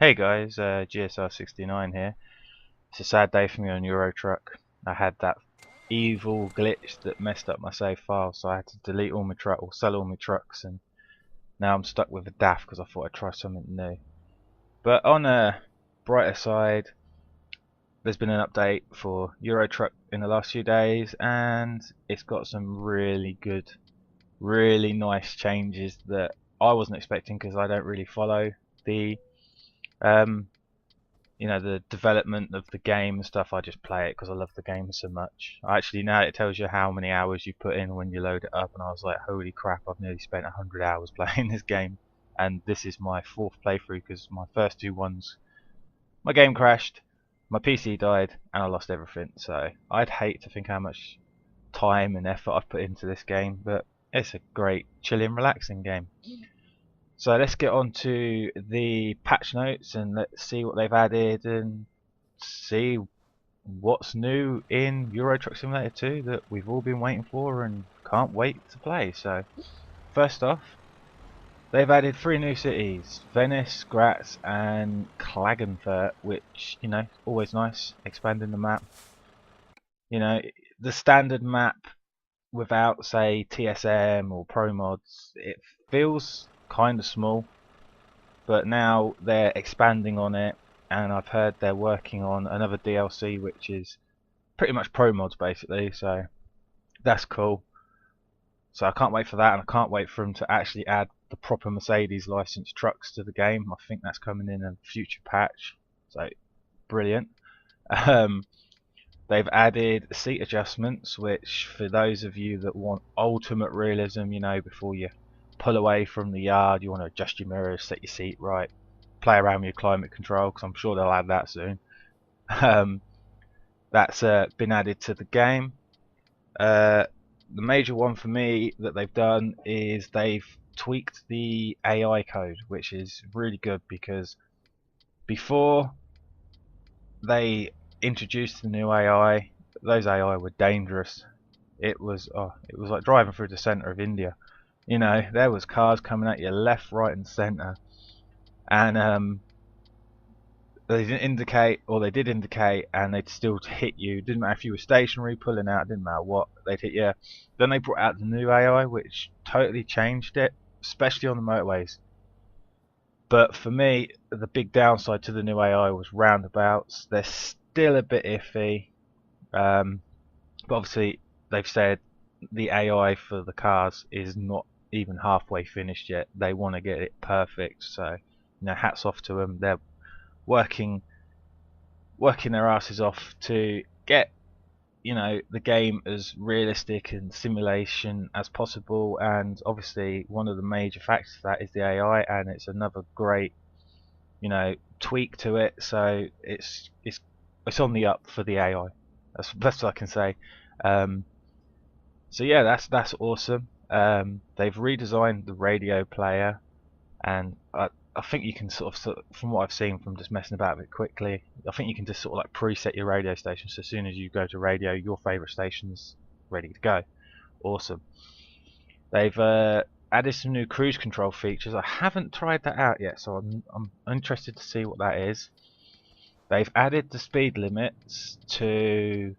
Hey guys, GSR69 here. It's a sad day for me on Euro Truck. I had that evil glitch that messed up my save file, so I had to delete all my truck or sell all my trucks, and now I'm stuck with a DAF because I thought I'd try something new. But on a brighter side, there's been an update for Euro Truck in the last few days, and it's got some really good, really nice changes that I wasn't expecting because I don't really follow the um, the development of the game and stuff. I just play it because I love the game so much. Actually, now it tells you how many hours you put in when you load it up, and I was like, holy crap, I've nearly spent 100 hours playing this game, and this is my fourth playthrough because my first two ones, my game crashed, my PC died, and I lost everything. So I'd hate to think how much time and effort I've put into this game, but it's a great, chilling, relaxing game. So let's get on to the patch notes and let's see what they've added and see what's new in Euro Truck Simulator 2 that we've all been waiting for and can't wait to play. So first off, they've added 3 new cities: Venice, Graz and Klagenfurt, which, always nice, expanding the map. The standard map without, say, TSM or Pro Mods, it feels kind of small, but now they're expanding on it, and I've heard they're working on another DLC which is pretty much Pro Mods basically, so that's cool. So I can't wait for that, and I can't wait for them to actually add the proper Mercedes licensed trucks to the game. I think that's coming in a future patch, so brilliant. Um, they've added seat adjustments, which for those of you that want ultimate realism, before you pull away from the yard, you want to adjust your mirrors, set your seat right, play around with your climate control, because I'm sure they'll add that soon. That's been added to the game. The major one for me that they've done is they've tweaked the AI code, which is really good because before they introduced the new AI, those AI were dangerous. It was like driving through the center of India. There was cars coming at you left, right, and center, and they didn't indicate, or they did indicate, and they'd still hit you. Didn't matter if you were stationary, pulling out, didn't matter what, they'd hit you. Then they brought out the new AI, which totally changed it, especially on the motorways. But for me, the big downside to the new AI was roundabouts. They're still a bit iffy, but obviously they've said the AI for the cars is not even halfway finished yet. They want to get it perfect, so hats off to them. They're working their asses off to get the game as realistic and simulation as possible, and obviously one of the major factors of that is the AI, and it's another great tweak to it, so it's on the up for the AI. That's the best I can say. So yeah, that's awesome. They've redesigned the radio player, and I think you can sort of, from what I've seen from just messing about with it quickly, I think you can just sort of like preset your radio station. So as soon as you go to radio, your favourite station's ready to go. Awesome. They've added some new cruise control features. I haven't tried that out yet, so I'm interested to see what that is. They've added the speed limits to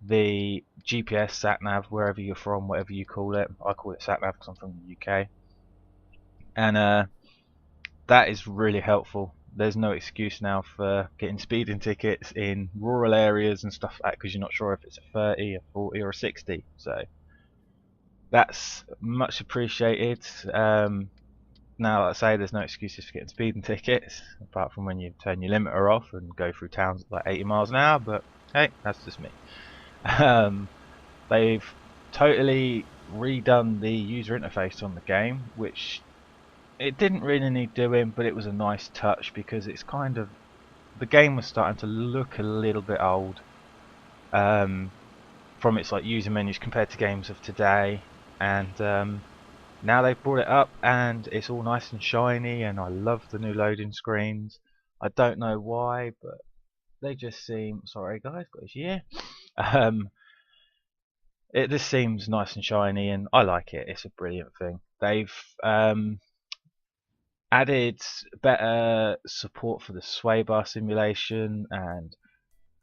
the GPS sat nav wherever you're from, whatever you call it. I call it sat nav because I'm from the UK, and that is really helpful. There's no excuse now for getting speeding tickets in rural areas and stuff like that because you're not sure if it's a 30, a 40 or a 60. So that's much appreciated. Now, like I say, there's no excuses for getting speeding tickets apart from when you turn your limiter off and go through towns at like 80 miles an hour, but hey, that's just me. They've totally redone the user interface on the game, which it didn't really need doing, but it was a nice touch because it's kind of, the game was starting to look a little bit old from its like user menus compared to games of today, and now they've brought it up and it's all nice and shiny, and I love the new loading screens. I don't know why, but they just seem, sorry guys, got his ear. It just seems nice and shiny, and I like it. It's a brilliant thing. They've added better support for the sway bar simulation, and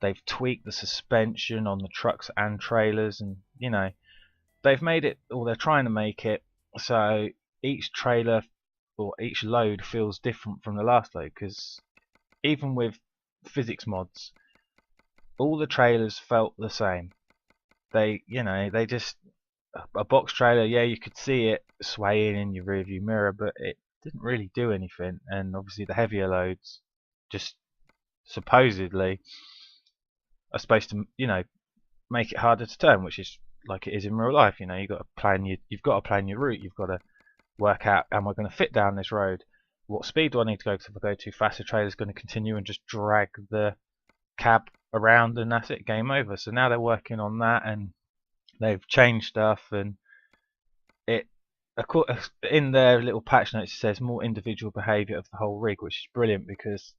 they've tweaked the suspension on the trucks and trailers, and they've made it, or they're trying to make it, so each trailer or each load feels different from the last load, because even with physics mods, all the trailers felt the same. They just, a box trailer, yeah, you could see it swaying in your rearview mirror, but it didn't really do anything. And obviously the heavier loads just supposedly are supposed to, make it harder to turn, which is like it is in real life. You've got to plan your route. You've got to work out, am I going to fit down this road? What speed do I need to go? Because if I go too fast, the trailer's going to continue and just drag the cab around, and that's it, game over. So now they're working on that, and they've changed stuff, and it, in their little patch notes, it says more individual behaviour of the whole rig, which is brilliant, because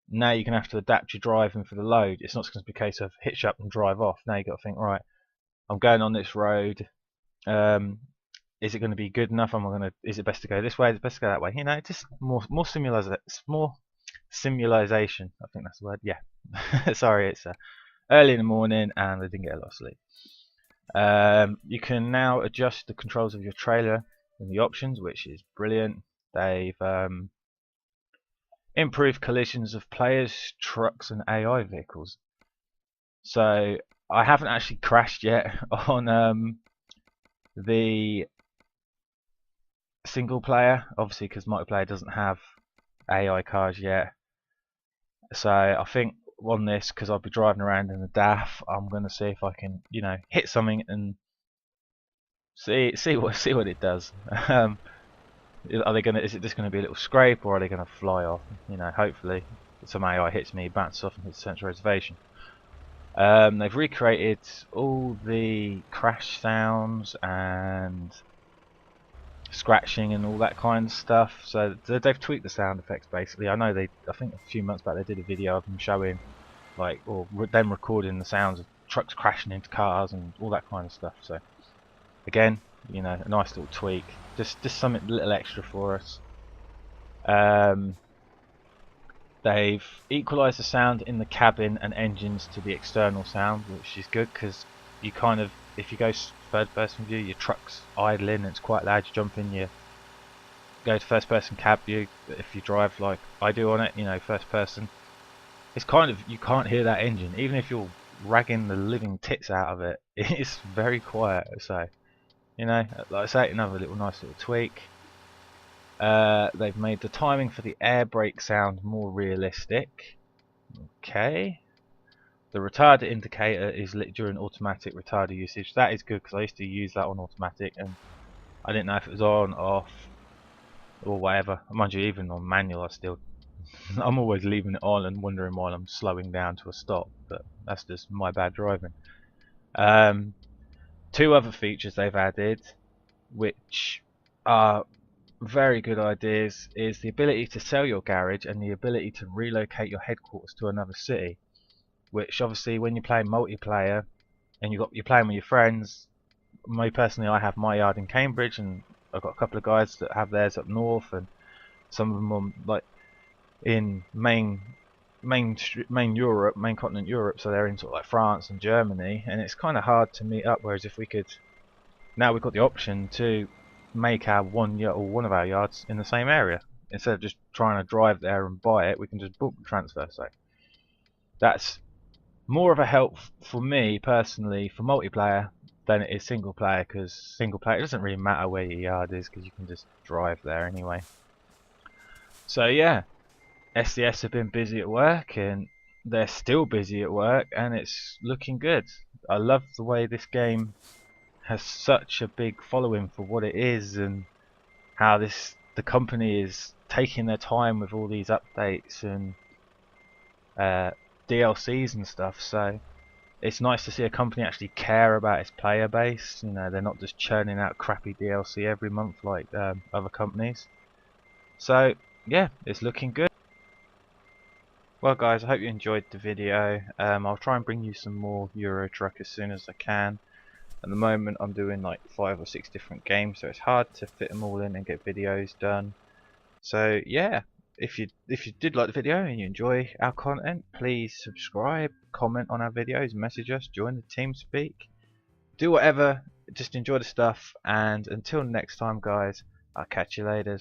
now you're going to have to adapt your driving for the load. It's not going to be a case of hitch up and drive off. Now you've got to think, right, I'm going on this road. Is it going to be good enough? Is it best to go this way? Is it best to go that way? Just more simulation. I think that's the word. Yeah. Sorry, it's early in the morning and I didn't get a lot of sleep. You can now adjust the controls of your trailer in the options, which is brilliant. They've improved collisions of players, trucks, and AI vehicles. So I haven't actually crashed yet on the single player, obviously, because multiplayer doesn't have AI cars yet. So I think on this, because I'll be driving around in the DAF, I'm going to see if I can, hit something and see what it does. Is it just going to be a little scrape, or are they going to fly off? Hopefully some AI hits me, bounces off and hits central reservation. They've recreated all the crash sounds and scratching and all that kind of stuff. So they've tweaked the sound effects basically. I think a few months back they did a video of them showing, them recording the sounds of trucks crashing into cars and all that kind of stuff. So again, a nice little tweak, just something a little extra for us. They've equalised the sound in the cabin and engines to the external sound, which is good, because if you go third person view, your truck's idling and it's quite loud. You jump in, you go to first person cab view. If you drive like I do on it, first person, it's you can't hear that engine, even if you're ragging the living tits out of it. It's very quiet. So like I say, another nice little tweak. They've made the timing for the air brake sound more realistic. Okay. The retarder indicator is lit during automatic retarder usage. That is good, because I used to use that on automatic and I didn't know if it was on, off, or whatever. Mind you, even on manual, I'm always leaving it on and wondering why I'm slowing down to a stop. But that's just my bad driving. Two other features they've added, which are very good ideas, is the ability to sell your garage and the ability to relocate your headquarters to another city. Which obviously, when you're playing multiplayer and you're playing with your friends, me personally, I have my yard in Cambridge, and I've got a couple of guys that have theirs up north, and some of them are in main Europe, main continent Europe, so they're in sort of like France and Germany, and it's kind of hard to meet up. Whereas if now we've got the option to make our one of our yards in the same area, instead of just trying to drive there and buy it, we can just book the transfer. So that's more of a help for me personally for multiplayer than it is single player, because single player, it doesn't really matter where your yard is, because you can just drive there anyway. So yeah, SDS have been busy at work, and they're still busy at work, and it's looking good. I love the way this game has such a big following for what it is, and how the company is taking their time with all these updates and DLCs and stuff. So it's nice to see a company actually care about its player base. They're not just churning out crappy DLC every month like other companies. So yeah, it's looking good. Well guys, I hope you enjoyed the video. I'll try and bring you some more Euro Truck as soon as I can. At the moment I'm doing like 5 or 6 different games, so it's hard to fit them all in and get videos done. So yeah, if you did like the video and you enjoy our content, please subscribe, comment on our videos, message us, join the Teamspeak, do whatever, just enjoy the stuff, and until next time guys, I'll catch you later.